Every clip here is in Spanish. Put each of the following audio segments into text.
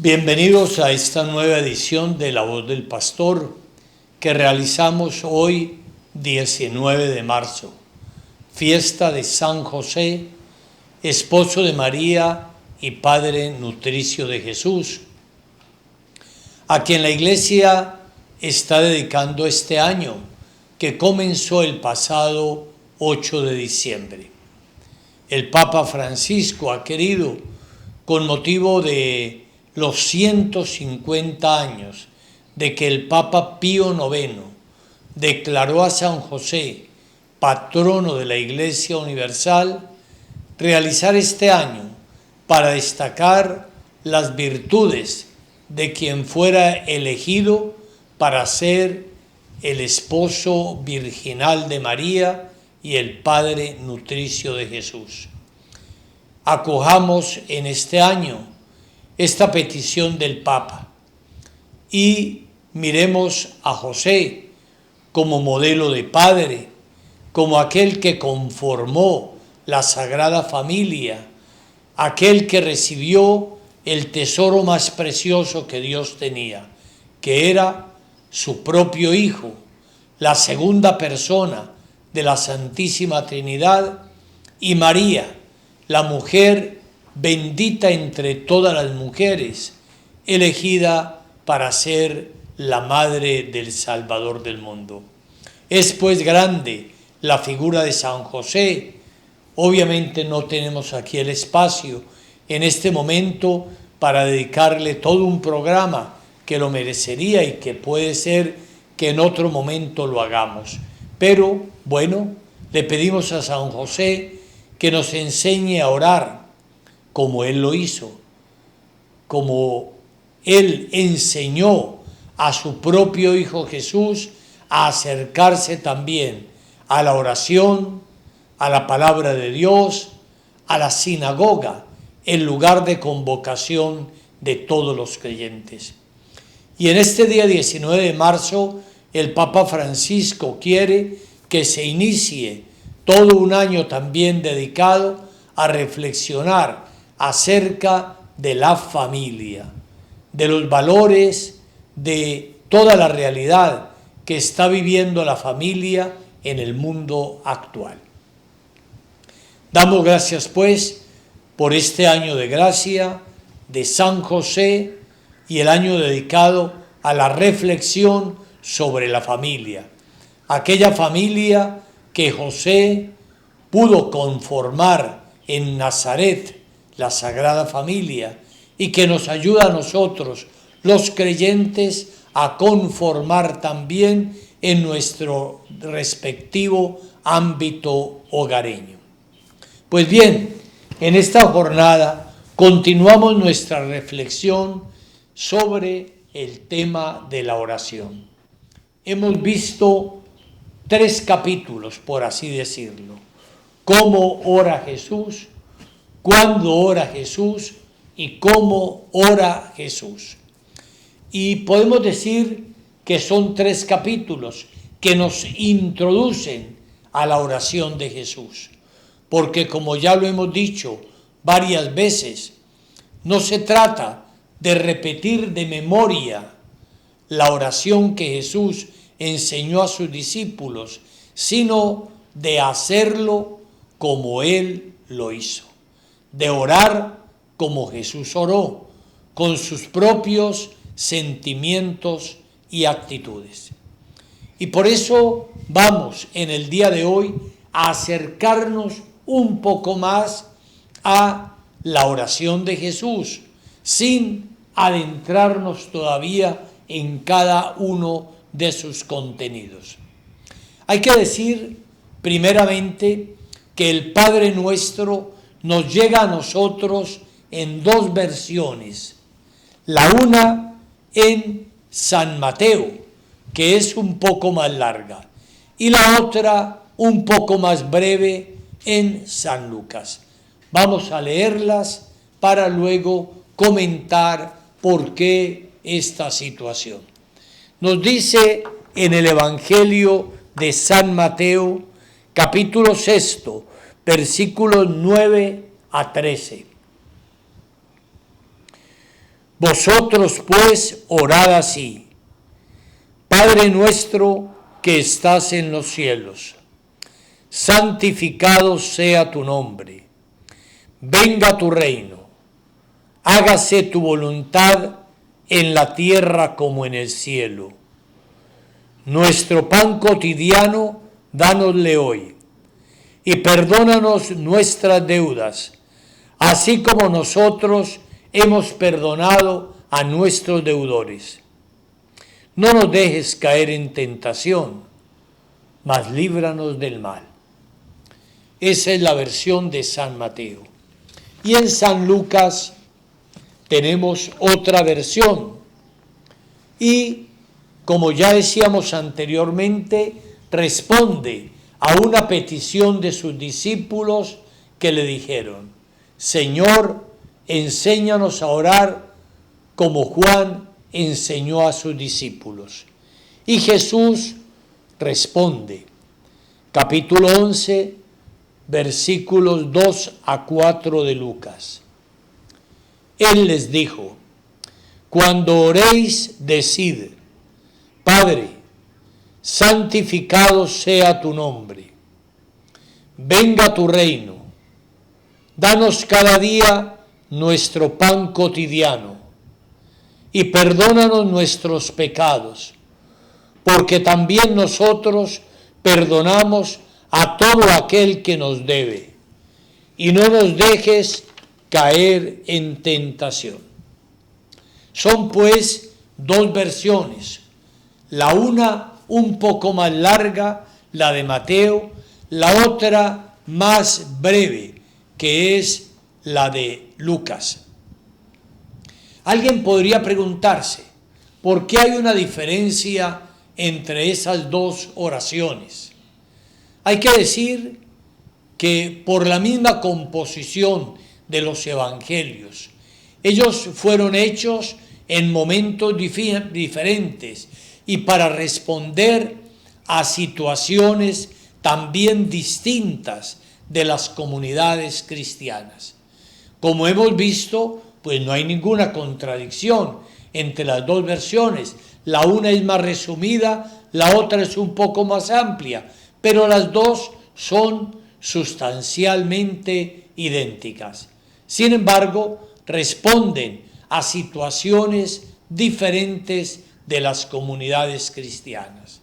Bienvenidos a esta nueva edición de La Voz del Pastor que realizamos hoy 19 de marzo, fiesta de San José, esposo de María y padre nutricio de Jesús, a quien la Iglesia está dedicando este año que comenzó el pasado 8 de diciembre. El Papa Francisco ha querido, con motivo de los 150 años de que el Papa Pío IX declaró a San José patrono de la Iglesia Universal, realizar este año para destacar las virtudes de quien fuera elegido para ser el esposo virginal de María y el padre nutricio de Jesús. Acojamos en este año esta petición del Papa y miremos a José como modelo de padre, como aquel que conformó la Sagrada Familia, aquel que recibió el tesoro más precioso que Dios tenía, que era su propio Hijo, la segunda persona de la Santísima Trinidad, y María, la mujer bendita entre todas las mujeres, elegida para ser la madre del Salvador del mundo. Es pues grande la figura de San José. Obviamente no tenemos aquí el espacio en este momento para dedicarle todo un programa que lo merecería y que puede ser que en otro momento lo hagamos. Pero bueno, le pedimos a San José que nos enseñe a orar como Él lo hizo, como Él enseñó a su propio Hijo Jesús a acercarse también a la oración, a la palabra de Dios, a la sinagoga, el lugar de convocación de todos los creyentes. Y en este día 19 de marzo, el Papa Francisco quiere que se inicie todo un año también dedicado a reflexionar acerca de la familia, de los valores, de toda la realidad que está viviendo la familia en el mundo actual. Damos gracias pues por este año de gracia de San José y el año dedicado a la reflexión sobre la familia, aquella familia que José pudo conformar en Nazaret, la Sagrada Familia, y que nos ayuda a nosotros, los creyentes, a conformar también en nuestro respectivo ámbito hogareño. Pues bien, en esta jornada continuamos nuestra reflexión sobre el tema de la oración. Hemos visto 3 capítulos, por así decirlo: cómo ora Jesús, cuándo ora Jesús y cómo ora Jesús. Y podemos decir que son 3 capítulos que nos introducen a la oración de Jesús, porque como ya lo hemos dicho varias veces, no se trata de repetir de memoria la oración que Jesús enseñó a sus discípulos, sino de hacerlo como Él lo hizo, de orar como Jesús oró, con sus propios sentimientos y actitudes. Y por eso vamos en el día de hoy a acercarnos un poco más a la oración de Jesús, sin adentrarnos todavía en cada uno de sus contenidos. Hay que decir primeramente que el Padre Nuestro nos llega a nosotros en 2 versiones. La una en San Mateo, que es un poco más larga, y la otra un poco más breve en San Lucas. Vamos a leerlas para luego comentar por qué esta situación. Nos dice en el Evangelio de San Mateo, capítulo 6, versículos 9 a 13. Vosotros pues orad así: Padre nuestro que estás en los cielos, santificado sea tu nombre. Venga tu reino. Hágase tu voluntad en la tierra como en el cielo. Nuestro pan cotidiano, dánosle hoy. Y perdónanos nuestras deudas, así como nosotros hemos perdonado a nuestros deudores. No nos dejes caer en tentación, mas líbranos del mal. Esa es la versión de San Mateo. Y en San Lucas tenemos otra versión. Y, como ya decíamos anteriormente, responde a una petición de sus discípulos que le dijeron: Señor, enséñanos a orar como Juan enseñó a sus discípulos. Y Jesús responde, capítulo 11, versículos 2 a 4 de Lucas. Él les dijo: cuando oréis, decid: Padre, santificado sea tu nombre. Venga tu reino. Danos cada día nuestro pan cotidiano. Y perdónanos nuestros pecados, porque también nosotros perdonamos a todo aquel que nos debe. Y no nos dejes caer en tentación. Son pues dos versiones. La una un poco más larga, la de Mateo, la otra más breve, que es la de Lucas. Alguien podría preguntarse, ¿por qué hay una diferencia entre esas dos oraciones? Hay que decir que por la misma composición de los evangelios, ellos fueron hechos en momentos diferentes y para responder a situaciones también distintas de las comunidades cristianas. Como hemos visto, pues no hay ninguna contradicción entre las dos versiones. La una es más resumida, la otra es un poco más amplia, pero las dos son sustancialmente idénticas. Sin embargo, responden a situaciones diferentes de las comunidades cristianas.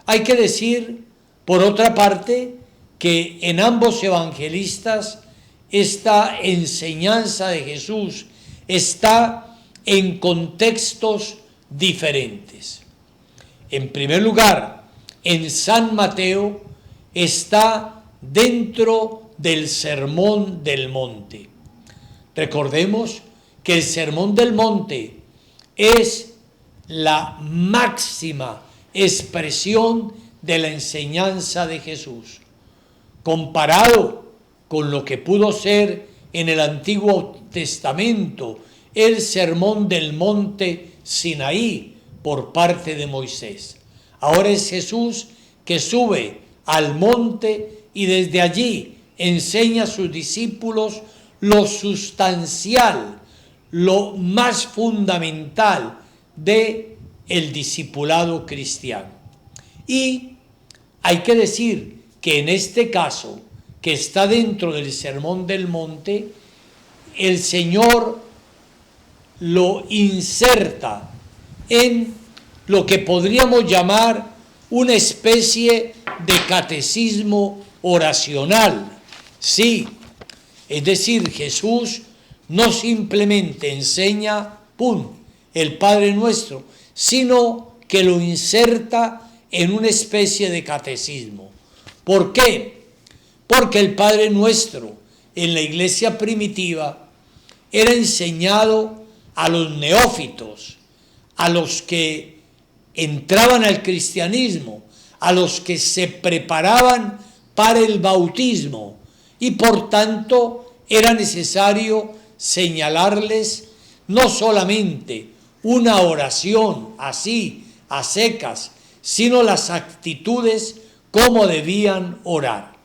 Hay que decir, por otra parte, que en ambos evangelistas esta enseñanza de Jesús está en contextos diferentes. En primer lugar, en San Mateo está dentro del Sermón del Monte. Recordemos que el Sermón del Monte es la máxima expresión de la enseñanza de Jesús. Comparado con lo que pudo ser en el Antiguo Testamento el Sermón del Monte Sinaí por parte de Moisés. Ahora es Jesús que sube al monte y desde allí enseña a sus discípulos lo sustancial, lo más fundamental de el discipulado cristiano. Y hay que decir que en este caso, que está dentro del Sermón del Monte, el Señor lo inserta en lo que podríamos llamar una especie de catecismo oracional. Sí, es decir, Jesús no simplemente enseña, el Padre Nuestro, sino que lo inserta en una especie de catecismo. ¿Por qué? Porque el Padre Nuestro en la iglesia primitiva era enseñado a los neófitos, a los que entraban al cristianismo, a los que se preparaban para el bautismo, y por tanto era necesario señalarles no solamente una oración así, a secas, sino las actitudes como debían orar.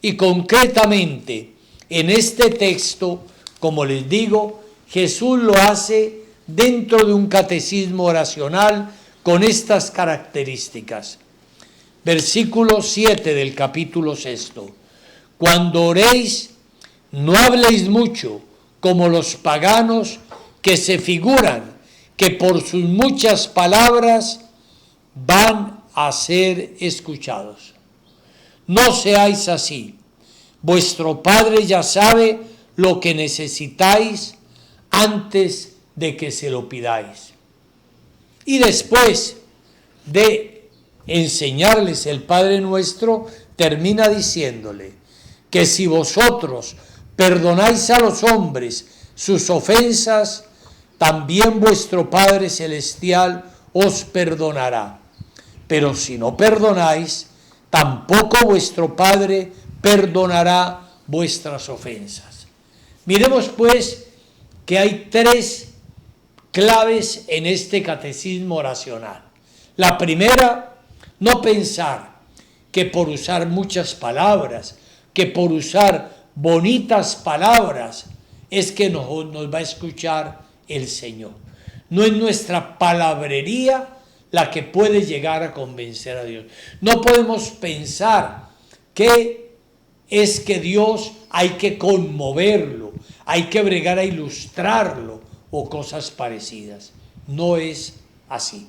Y concretamente en este texto, como les digo, Jesús lo hace dentro de un catecismo oracional con estas características. Versículo 7 del capítulo 6. Cuando oréis, no habléis mucho como los paganos que se figuran que por sus muchas palabras van a ser escuchados. No seáis así. Vuestro Padre ya sabe lo que necesitáis antes de que se lo pidáis. Y después de enseñarles el Padre Nuestro, termina diciéndole que si vosotros perdonáis a los hombres sus ofensas, también vuestro Padre Celestial os perdonará. Pero si no perdonáis, tampoco vuestro Padre perdonará vuestras ofensas. Miremos pues que hay 3 claves en este catecismo oracional. La primera, no pensar que por usar muchas palabras, que por usar bonitas palabras, es que nos va a escuchar el Señor. No es nuestra palabrería la que puede llegar a convencer a Dios. No podemos pensar que es que Dios hay que conmoverlo, hay que bregar a ilustrarlo o cosas parecidas. No es así.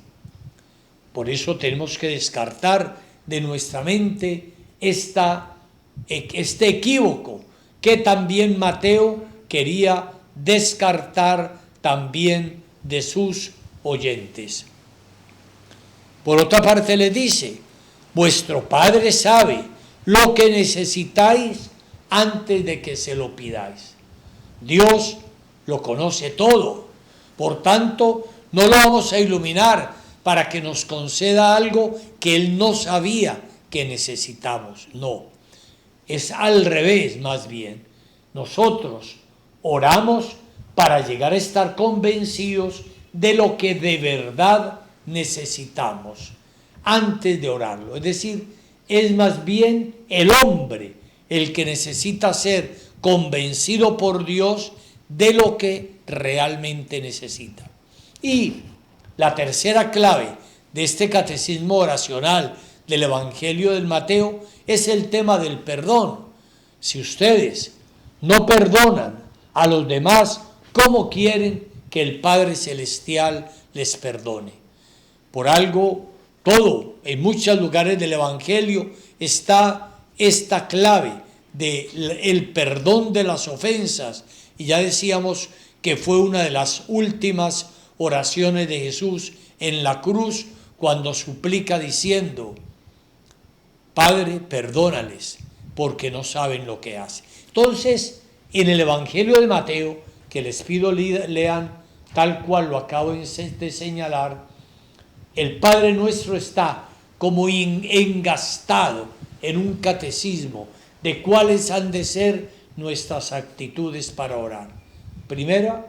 Por eso tenemos que descartar de nuestra mente este equívoco que también Mateo quería descartar también de sus oyentes. Por otra parte le dice, vuestro Padre sabe lo que necesitáis antes de que se lo pidáis. Dios lo conoce todo, por tanto no lo vamos a iluminar para que nos conceda algo que Él no sabía que necesitamos. No, es al revés más bien. Nosotros oramos para llegar a estar convencidos de lo que de verdad necesitamos antes de orarlo. Es decir, es más bien el hombre el que necesita ser convencido por Dios de lo que realmente necesita. Y la tercera clave de este catecismo oracional del Evangelio de Mateo es el tema del perdón. Si ustedes no perdonan a los demás, ¿cómo quieren que el Padre Celestial les perdone? Por algo, en muchos lugares del Evangelio está esta clave del perdón de las ofensas. Y ya decíamos que fue una de las últimas oraciones de Jesús en la cruz, cuando suplica diciendo, Padre, perdónales, porque no saben lo que hacen. Entonces, en el Evangelio de Mateo, que les pido lean tal cual lo acabo de señalar, el Padre Nuestro está como engastado en un catecismo de cuáles han de ser nuestras actitudes para orar. Primera,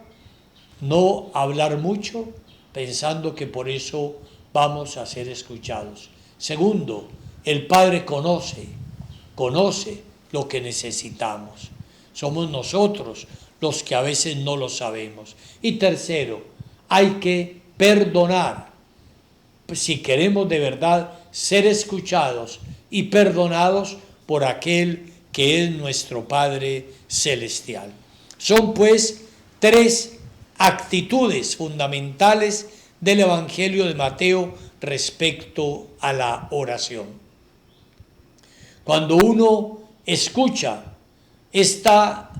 no hablar mucho pensando que por eso vamos a ser escuchados. Segundo, el Padre conoce lo que necesitamos. Somos nosotros los que a veces no lo sabemos. Y tercero, hay que perdonar. Si queremos de verdad ser escuchados y perdonados por aquel que es nuestro Padre Celestial. Son pues 3 actitudes fundamentales del Evangelio de Mateo respecto a la oración. Cuando uno escucha esta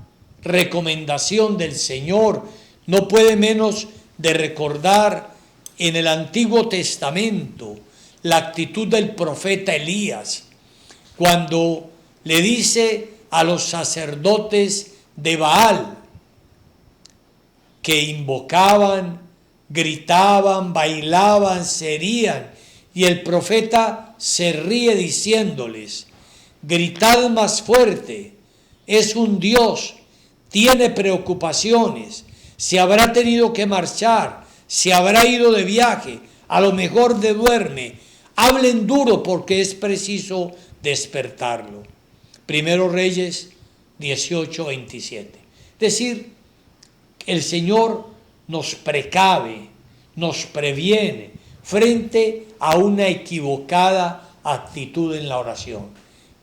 recomendación del Señor, no puede menos de recordar en el Antiguo Testamento la actitud del profeta Elías, cuando le dice a los sacerdotes de Baal, que invocaban, gritaban, bailaban, se herían, y el profeta se ríe diciéndoles, gritad más fuerte, es un Dios, tiene preocupaciones, se habrá tenido que marchar, se habrá ido de viaje, a lo mejor duerme, hablen duro porque es preciso despertarlo. Primero Reyes 18:27. Es decir, el Señor nos precave, nos previene frente a una equivocada actitud en la oración,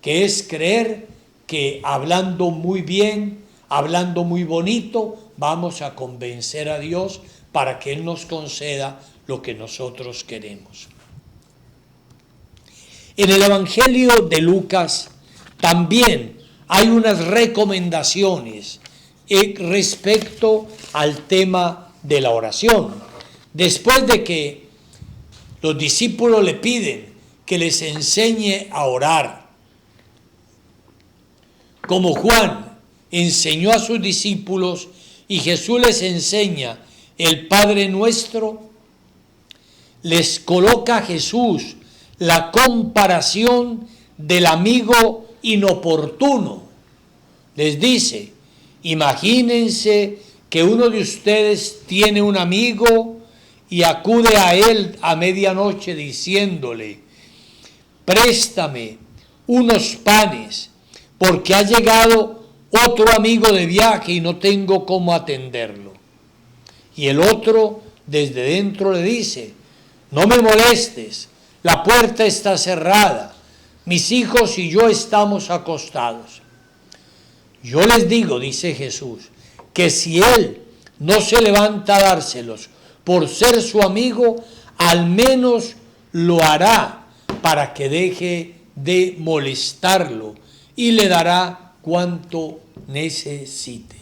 que es creer que hablando muy bien, hablando muy bonito, vamos a convencer a Dios para que Él nos conceda lo que nosotros queremos. En el Evangelio de Lucas también hay unas recomendaciones respecto al tema de la oración. Después de que los discípulos le piden que les enseñe a orar, como Juan enseñó a sus discípulos y Jesús les enseña el Padre Nuestro, les coloca Jesús la comparación del amigo inoportuno. Les dice, imagínense que uno de ustedes tiene un amigo y acude a él a medianoche diciéndole, préstame unos panes, porque ha llegado otro amigo de viaje y no tengo cómo atenderlo. Y el otro desde dentro le dice, no me molestes, la puerta está cerrada, mis hijos y yo estamos acostados. Yo les digo, dice Jesús, que si él no se levanta a dárselos por ser su amigo, al menos lo hará para que deje de molestarlo y le dará cuanto necesite.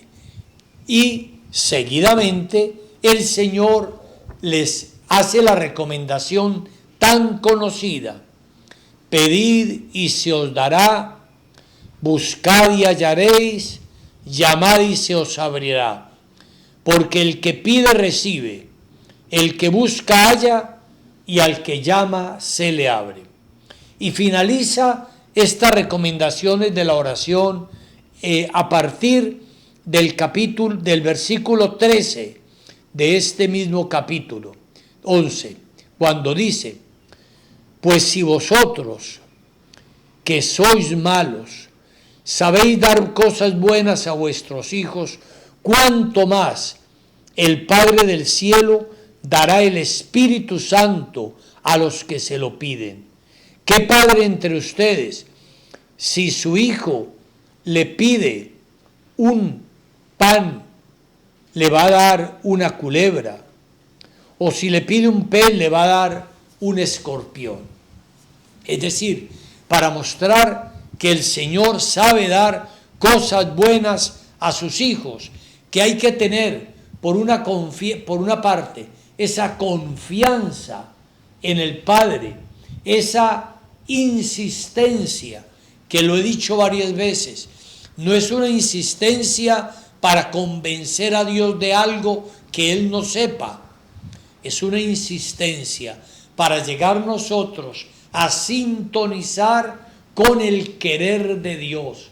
Y seguidamente el Señor les hace la recomendación tan conocida, pedid y se os dará, buscad y hallaréis, llamad y se os abrirá, porque el que pide recibe, el que busca halla, y al que llama se le abre. Y finaliza estas recomendaciones de la oración a partir del versículo 13 de este mismo capítulo 11, cuando dice, pues si vosotros, que sois malos, sabéis dar cosas buenas a vuestros hijos, cuánto más el Padre del cielo dará el Espíritu Santo a los que se lo piden. ¿Qué padre entre ustedes, si su hijo le pide un pan, le va a dar una culebra? O si le pide un pez, le va a dar un escorpión. Es decir, para mostrar que el Señor sabe dar cosas buenas a sus hijos, que hay que tener por una parte esa confianza en el Padre, esa insistencia, que lo he dicho varias veces, no es una insistencia para convencer a Dios de algo que Él no sepa, es una insistencia para llegar nosotros a sintonizar con el querer de Dios,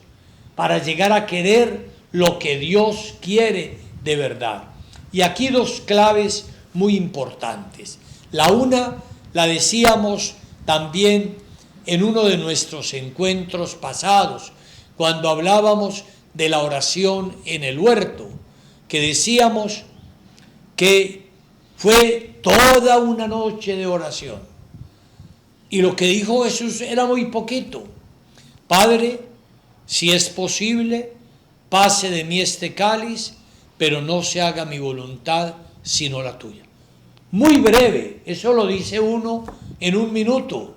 para llegar a querer lo que Dios quiere de verdad. Y aquí dos claves muy importantes. La una, la decíamos también en uno de nuestros encuentros pasados, cuando hablábamos de la oración en el huerto, que decíamos que fue toda una noche de oración. Y lo que dijo Jesús era muy poquito. Padre, si es posible, pase de mí este cáliz, pero no se haga mi voluntad, sino la tuya. Muy breve, eso lo dice uno en un minuto.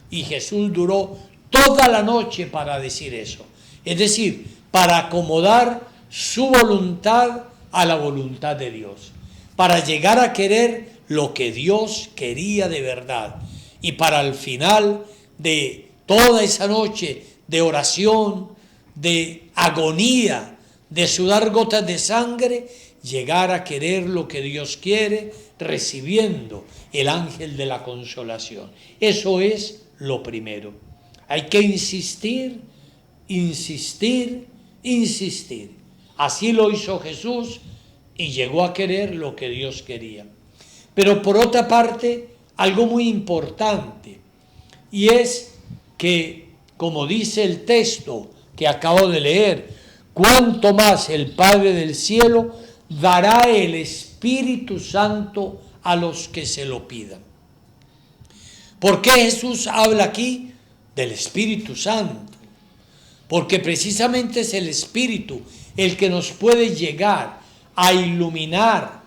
Y Jesús duró toda la noche para decir eso. Es decir, para acomodar su voluntad a la voluntad de Dios. Para llegar a querer lo que Dios quería de verdad. Y para al final de toda esa noche de oración, de agonía, de sudar gotas de sangre, llegar a querer lo que Dios quiere, recibiendo el ángel de la consolación. Eso es lo primero. Hay que insistir, insistir, insistir. Así lo hizo Jesús y llegó a querer lo que Dios quería. Pero por otra parte, algo muy importante, y es que, como dice el texto que acabo de leer, cuánto más el Padre del cielo dará el Espíritu Santo a los que se lo pidan. ¿Por qué Jesús habla aquí del Espíritu Santo? Porque precisamente es el Espíritu el que nos puede llegar a iluminar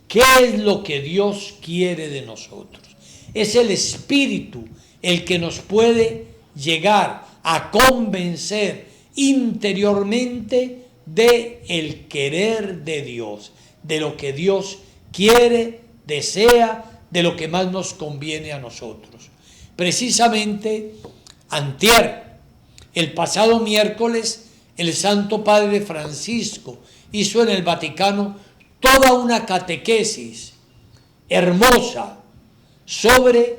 qué es lo que Dios quiere de nosotros. Es el Espíritu el que nos puede llegar a convencer interiormente de el querer de Dios, de lo que Dios quiere, desea, de lo que más nos conviene a nosotros. Precisamente antier, el pasado miércoles, el Santo Padre Francisco hizo en el Vaticano toda una catequesis hermosa sobre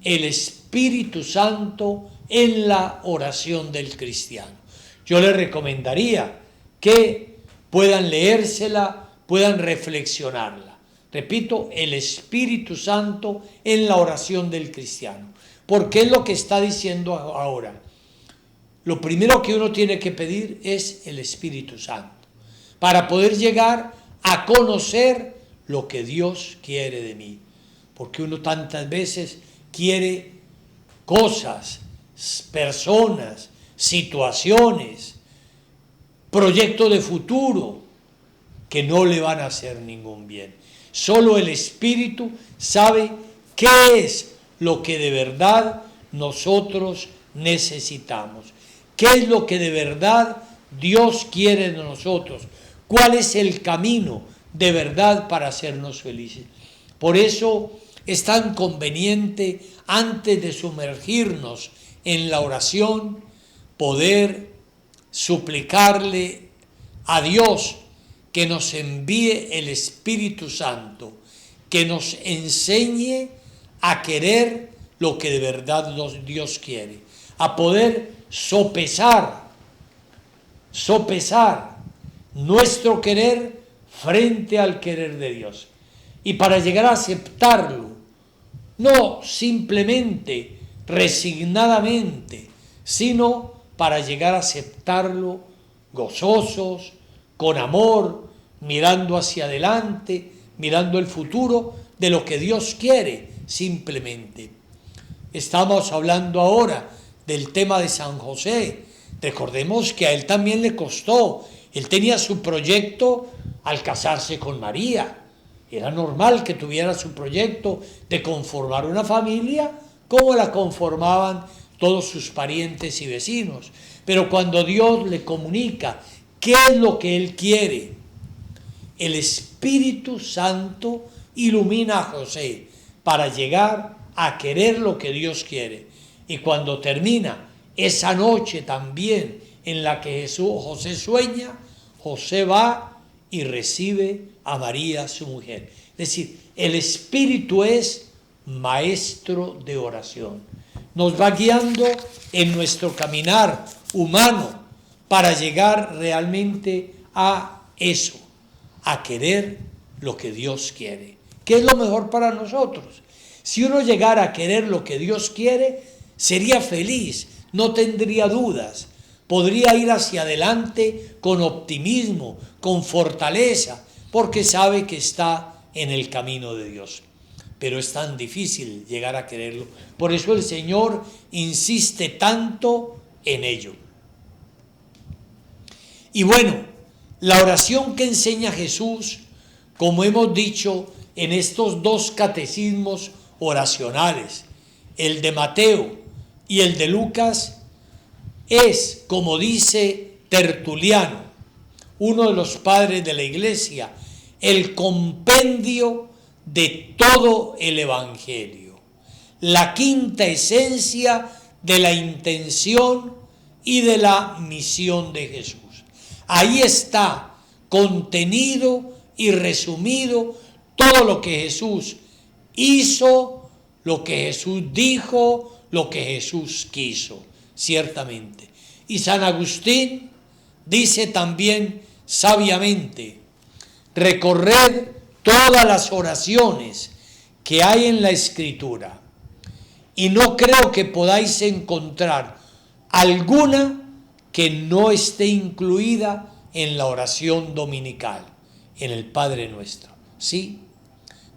el Espíritu Santo en la oración del cristiano. Yo les recomendaría que puedan leérsela, puedan reflexionarla. Repito, el Espíritu Santo en la oración del cristiano. ¿Por qué es lo que está diciendo ahora? Lo primero que uno tiene que pedir es el Espíritu Santo para poder llegar a conocer lo que Dios quiere de mí. Porque uno tantas veces quiere cosas, personas, situaciones, proyectos de futuro que no le van a hacer ningún bien. Solo el Espíritu sabe qué es lo que de verdad nosotros necesitamos, qué es lo que de verdad Dios quiere de nosotros, cuál es el camino de verdad para hacernos felices. Por eso es tan conveniente, antes de sumergirnos en la oración, poder suplicarle a Dios que nos envíe el Espíritu Santo, que nos enseñe a querer lo que de verdad Dios quiere, a poder sopesar nuestro querer frente al querer de Dios. Y para llegar a aceptarlo, no simplemente resignadamente, sino para llegar a aceptarlo gozosos, con amor, mirando hacia adelante, mirando el futuro de lo que Dios quiere simplemente. Estamos hablando ahora del tema de San José. Recordemos que a él también le costó. Él tenía su proyecto al casarse con María. Era normal que tuviera su proyecto de conformar una familia como la conformaban todos sus parientes y vecinos. Pero cuando Dios le comunica qué es lo que él quiere, el Espíritu Santo ilumina a José para llegar a querer lo que Dios quiere. Y cuando termina esa noche también en la que José sueña, José va y recibe a María, su mujer. Es decir, el Espíritu es maestro de oración. Nos va guiando en nuestro caminar humano para llegar realmente a eso, a querer lo que Dios quiere. ¿Qué es lo mejor para nosotros? Si uno llegara a querer lo que Dios quiere, sería feliz, no tendría dudas, podría ir hacia adelante con optimismo, con fortaleza, porque sabe que está en el camino de Dios. Pero es tan difícil llegar a quererlo. Por eso el Señor insiste tanto en ello. Y bueno, la oración que enseña Jesús, como hemos dicho en estos dos catecismos oracionales, el de Mateo y el de Lucas, es, como dice Tertuliano, uno de los padres de la Iglesia, el compendio de todo el Evangelio, la quinta esencia de la intención y de la misión de Jesús. Ahí está contenido y resumido todo lo que Jesús hizo, lo que Jesús dijo, lo que Jesús quiso, ciertamente. Y San Agustín dice también sabiamente: recorred todas las oraciones que hay en la Escritura, y no creo que podáis encontrar alguna que no esté incluida en la oración dominical, en el Padre Nuestro. Sí,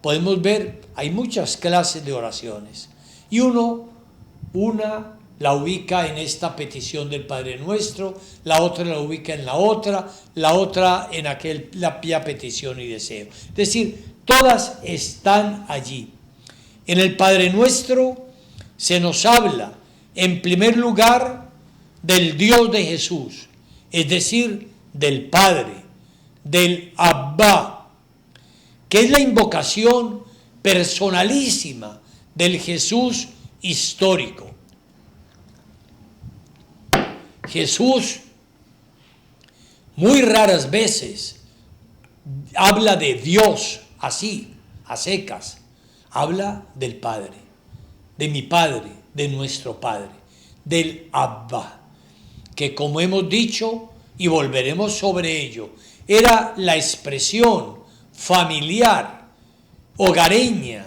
podemos ver, hay muchas clases de oraciones y una la ubica en esta petición del Padre Nuestro, la otra la ubica en la otra en la petición y deseo. Es decir, todas están allí. En el Padre Nuestro se nos habla, en primer lugar, del Dios de Jesús, es decir, del Padre, del Abba, que es la invocación personalísima del Jesús histórico. Jesús muy raras veces habla de Dios así, a secas. Habla del Padre, de mi Padre, de nuestro Padre, del Abba, que como hemos dicho y volveremos sobre ello, era la expresión familiar, hogareña,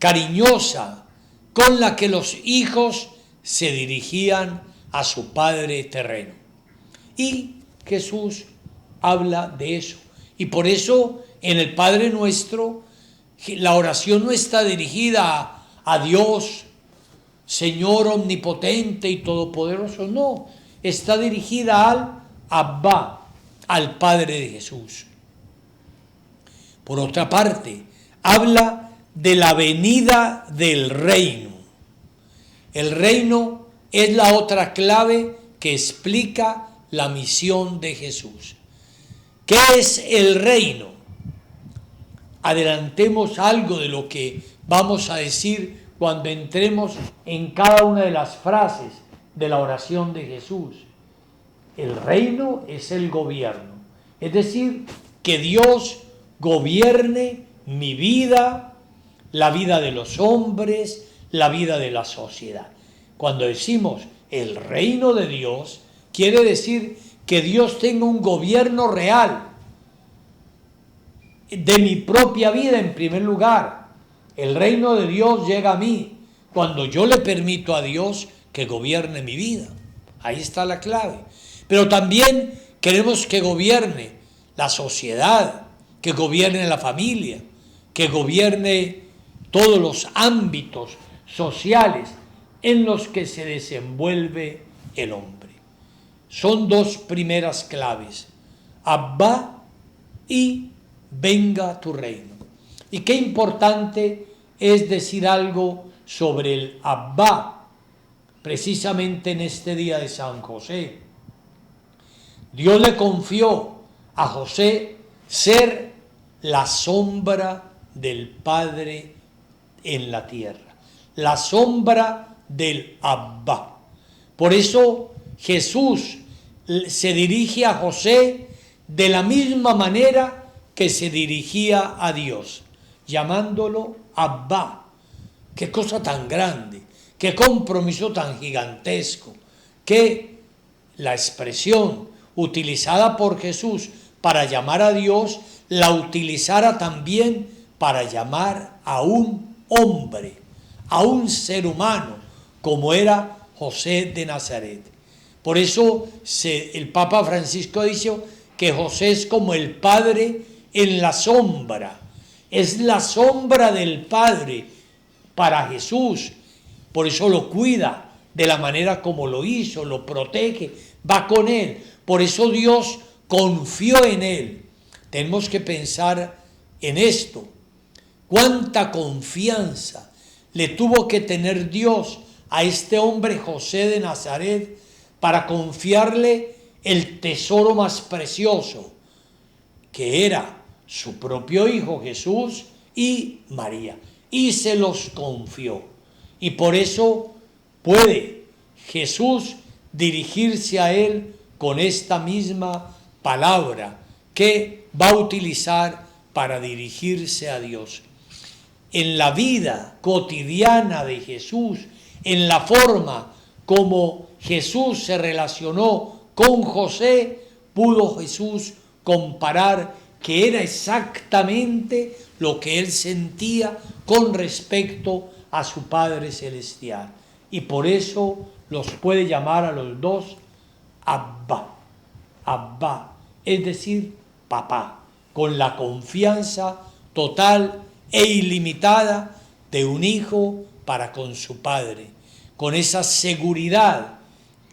cariñosa, con la que los hijos se dirigían a su Padre terreno. Y Jesús habla de eso. Y por eso en el Padre Nuestro la oración no está dirigida a Dios, Señor omnipotente y todopoderoso, no. Está dirigida al Abba, al Padre de Jesús. Por otra parte, habla de la venida del reino. El reino es la otra clave que explica la misión de Jesús. ¿Qué es el reino? Adelantemos algo de lo que vamos a decir cuando entremos en cada una de las frases de la oración de Jesús. El reino es el gobierno, es decir, que Dios gobierne mi vida, la vida de los hombres, la vida de la sociedad. Cuando decimos el reino de Dios, quiere decir que Dios tenga un gobierno real de mi propia vida en primer lugar. El reino de Dios llega a mí cuando yo le permito a Dios que gobierne mi vida. Ahí está la clave. Pero también queremos que gobierne la sociedad, que gobierne la familia, que gobierne todos los ámbitos sociales en los que se desenvuelve el hombre. Son dos primeras claves: Abba y venga tu reino. Y qué importante es decir algo sobre el Abba, precisamente en este día de San José. Dios le confió a José ser la sombra del Padre en la tierra, la sombra del Abba. Por eso Jesús se dirige a José de la misma manera que se dirigía a Dios, llamándolo Abba. Qué cosa tan grande, qué compromiso tan gigantesco, que la expresión utilizada por Jesús para llamar a Dios la utilizara también para llamar a un hombre, a un ser humano, como era José de Nazaret. Por eso el Papa Francisco dice que José es como el Padre en la sombra, es la sombra del Padre para Jesús. Por eso lo cuida de la manera como lo hizo, lo protege, va con él. Por eso Dios confió en él. Tenemos que pensar en esto. Cuánta confianza le tuvo que tener Dios a este hombre José de Nazaret para confiarle el tesoro más precioso, que era su propio hijo Jesús y María, y se los confió. Y por eso puede Jesús dirigirse a él con esta misma palabra que va a utilizar para dirigirse a Dios. En la vida cotidiana de Jesús, en la forma como Jesús se relacionó con José, pudo Jesús comparar que era exactamente lo que él sentía con respecto a su Padre Celestial. Y por eso los puede llamar a los dos Abba, Abba, es decir, papá. con la confianza total e ilimitada de un hijo para con su padre, con esa seguridad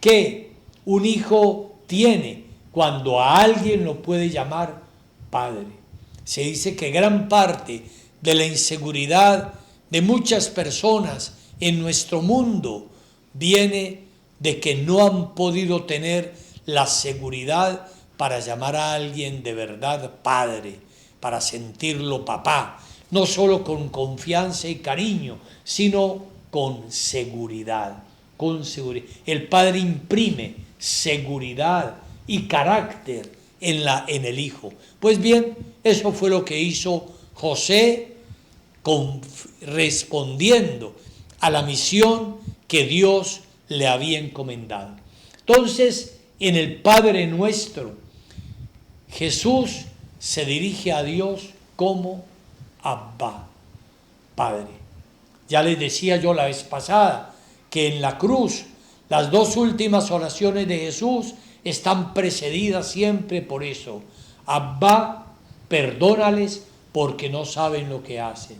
que un hijo tiene cuando a alguien lo puede llamar padre. Se dice que gran parte de la inseguridad de muchas personas en nuestro mundo viene de que no han podido tener la seguridad para llamar a alguien de verdad padre, para sentirlo papá, no solo con confianza y cariño, sino con seguridad. El padre imprime seguridad y carácter en el hijo. Pues bien, eso fue lo que hizo José respondiendo a la misión que Dios le había encomendado. Entonces, en el Padre Nuestro, Jesús se dirige a Dios como Abba, Padre. Ya les decía yo la vez pasada que en la cruz las dos últimas oraciones de Jesús están precedidas siempre por eso. Abba, perdónales porque no saben lo que hacen.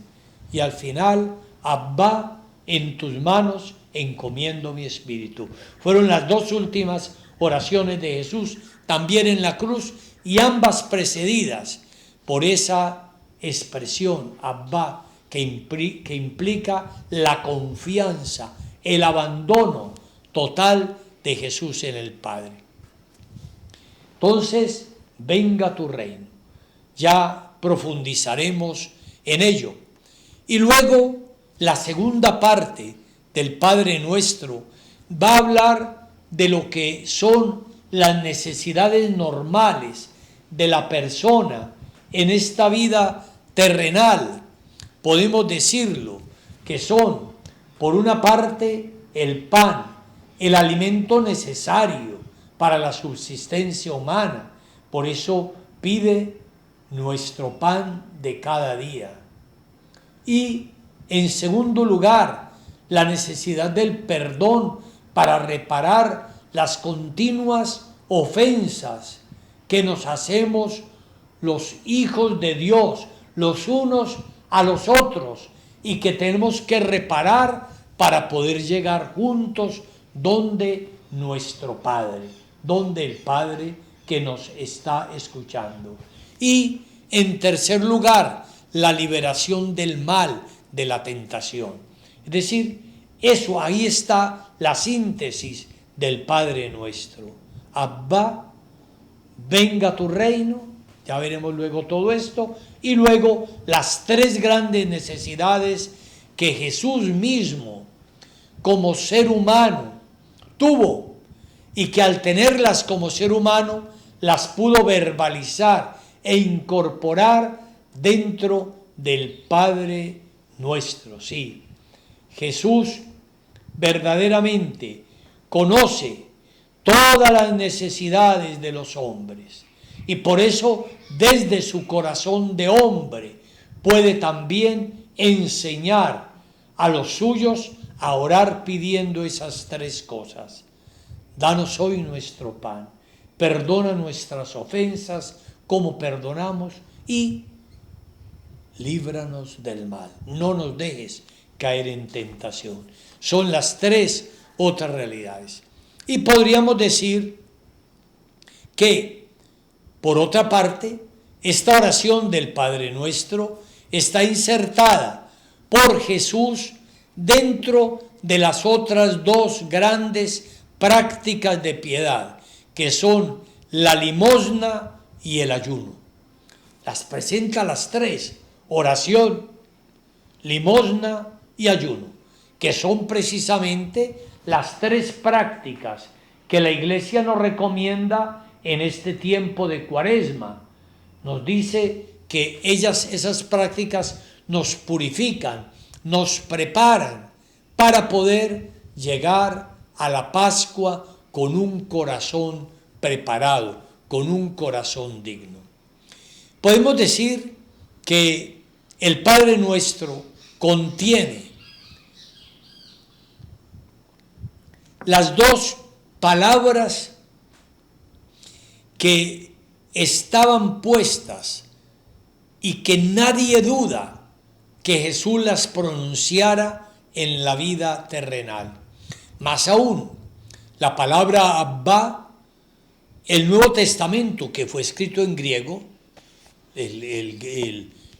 Y al final, Abba, en tus manos encomiendo mi espíritu. Fueron las dos últimas oraciones de Jesús, también en la cruz, y ambas precedidas por esa expresión, Abba, que implica la confianza, el abandono total de Jesús en el Padre. Entonces, venga tu reino. Ya profundizaremos en ello. Y luego, la segunda parte del Padre Nuestro va a hablar de lo que son las necesidades normales de la persona en esta vida terrenal. Podemos decirlo, que son, por una parte, el pan, el alimento necesario para la subsistencia humana. Por eso pide nuestro pan de cada día. Y, en segundo lugar, la necesidad del perdón para reparar las continuas ofensas que nos hacemos los hijos de Dios, los unos a los otros, y que tenemos que reparar para poder llegar juntos donde nuestro Padre, donde el Padre que nos está escuchando. Y en tercer lugar, la liberación del mal, de la tentación. Es decir, eso, ahí está la síntesis del Padre Nuestro. Abba, venga tu reino, ya veremos luego todo esto, y luego las tres grandes necesidades que Jesús mismo, como ser humano, tuvo, y que al tenerlas como ser humano, las pudo verbalizar e incorporar dentro del Padre Nuestro. Sí, Jesús verdaderamente conoce todas las necesidades de los hombres, y por eso desde su corazón de hombre puede también enseñar a los suyos a orar pidiendo esas tres cosas. Danos hoy nuestro pan, perdona nuestras ofensas como perdonamos, y líbranos del mal, no nos dejes caer en tentación. Son las tres otras realidades. Y podríamos decir que, por otra parte, esta oración del Padre Nuestro está insertada por Jesús dentro de las otras dos grandes prácticas de piedad, que son la limosna y el ayuno. Las presenta las tres: oración, limosna y ayuno, que son precisamente las tres prácticas que la Iglesia nos recomienda en este tiempo de Cuaresma. Nos dice que esas prácticas nos purifican, nos preparan para poder llegar a la Pascua con un corazón preparado, con un corazón digno. Podemos decir que el Padre Nuestro contiene las dos palabras que estaban puestas y que nadie duda que Jesús las pronunciara en la vida terrenal. Más aún, la palabra Abba, el Nuevo Testamento, que fue escrito en griego,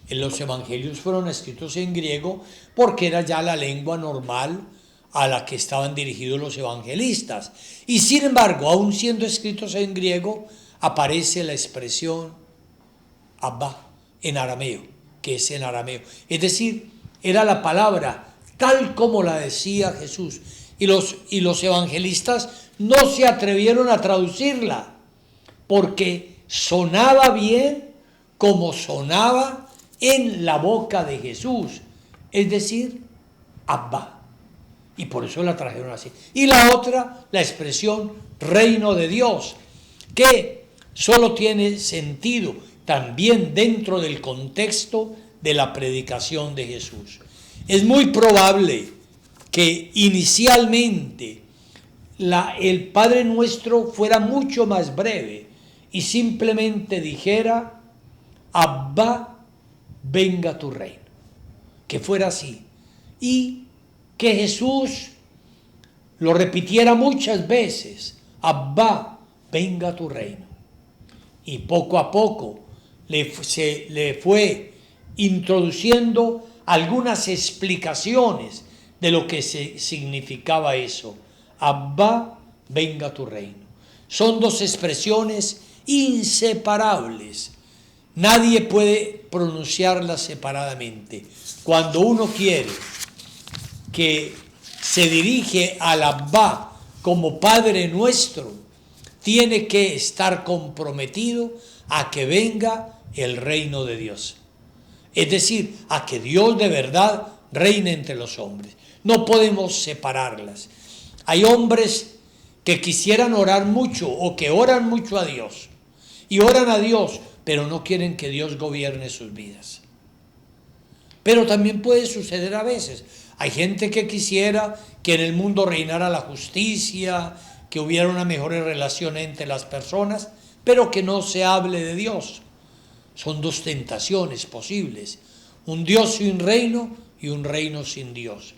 los evangelios fueron escritos en griego porque era ya la lengua normal a la que estaban dirigidos los evangelistas. Y sin embargo, aún siendo escritos en griego, aparece la expresión Abba en arameo, que es en arameo. Es decir, era la palabra tal como la decía Jesús. Y los evangelistas no se atrevieron a traducirla porque sonaba bien como sonaba en la boca de Jesús, es decir, Abba. Y por eso la trajeron así. Y la otra, la expresión reino de Dios, que solo tiene sentido también dentro del contexto de la predicación de Jesús. Es muy probable que inicialmente el Padre Nuestro fuera mucho más breve y simplemente dijera, Abba, venga tu reino. Que fuera así. Y que Jesús lo repitiera muchas veces, Abba, venga tu reino. Y poco a poco se le fue introduciendo algunas explicaciones de lo que significaba eso. Abba, venga tu reino. Son dos expresiones inseparables. Nadie puede pronunciarlas separadamente. Cuando uno quiere que se dirige al Abba como Padre Nuestro, tiene que estar comprometido a que venga el reino de Dios. Es decir, a que Dios de verdad reine entre los hombres. No podemos separarlas. Hay hombres que quisieran orar mucho o que oran mucho a Dios y oran a Dios, pero no quieren que Dios gobierne sus vidas. Pero también puede suceder a veces. Hay gente que quisiera que en el mundo reinara la justicia, que hubiera una mejor relación entre las personas, pero que no se hable de Dios. Son dos tentaciones posibles, un Dios sin reino y un reino sin Dios.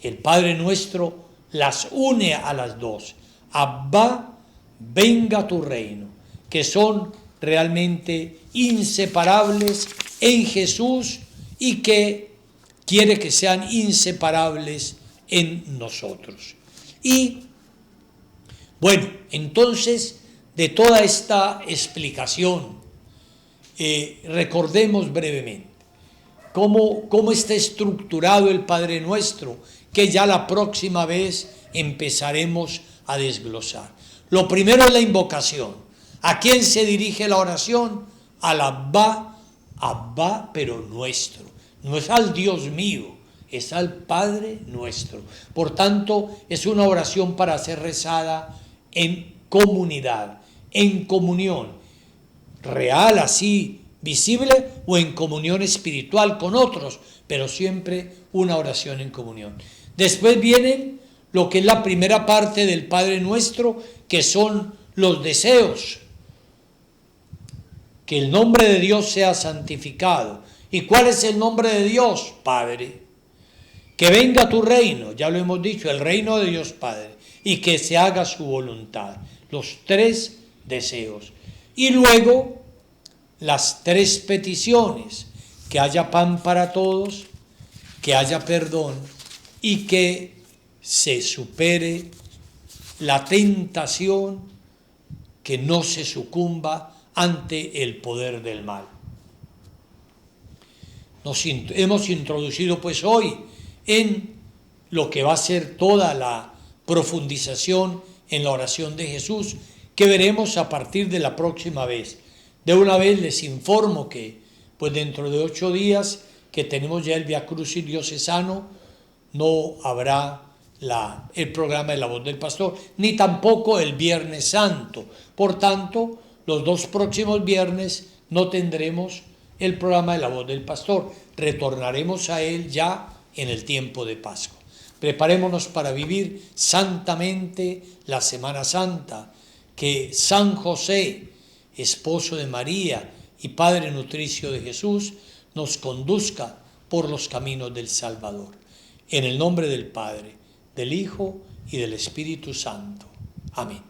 El Padre Nuestro las une a las dos. Abba, venga tu reino, que son realmente inseparables en Jesús y que quiere que sean inseparables en nosotros. Y bueno, entonces, de toda esta explicación, recordemos brevemente cómo está estructurado el Padre Nuestro, que ya la próxima vez empezaremos a desglosar. Lo primero es la invocación. ¿A quién se dirige la oración? Al Abba, Abba, pero nuestro. No es al Dios mío, es al Padre Nuestro. Por tanto, es una oración para ser rezada en comunidad, en comunión real, así, visible, o en comunión espiritual con otros, pero siempre una oración en comunión. Después vienen lo que es la primera parte del Padre Nuestro, que son los deseos. Que el nombre de Dios sea santificado. ¿Y cuál es el nombre de Dios? Padre. Que venga tu reino, ya lo hemos dicho, el reino de Dios Padre, y que se haga su voluntad. Los tres deseos. Y luego las tres peticiones: que haya pan para todos, que haya perdón y que se supere la tentación, que no se sucumba ante el poder del mal. Nos hemos introducido pues hoy en lo que va a ser toda la profundización en la oración de Jesús, que veremos a partir de la próxima vez. De una vez les informo que pues dentro de 8 días que tenemos ya el Via Crucis diocesano, no habrá el programa de La Voz del Pastor, ni tampoco el Viernes Santo. Por tanto, los 2 próximos viernes no tendremos el programa de La Voz del Pastor. Retornaremos a él ya en el tiempo de Pascua. Preparémonos para vivir santamente la Semana Santa, que San José, esposo de María y Padre nutricio de Jesús, nos conduzca por los caminos del Salvador. En el nombre del Padre, del Hijo y del Espíritu Santo. Amén.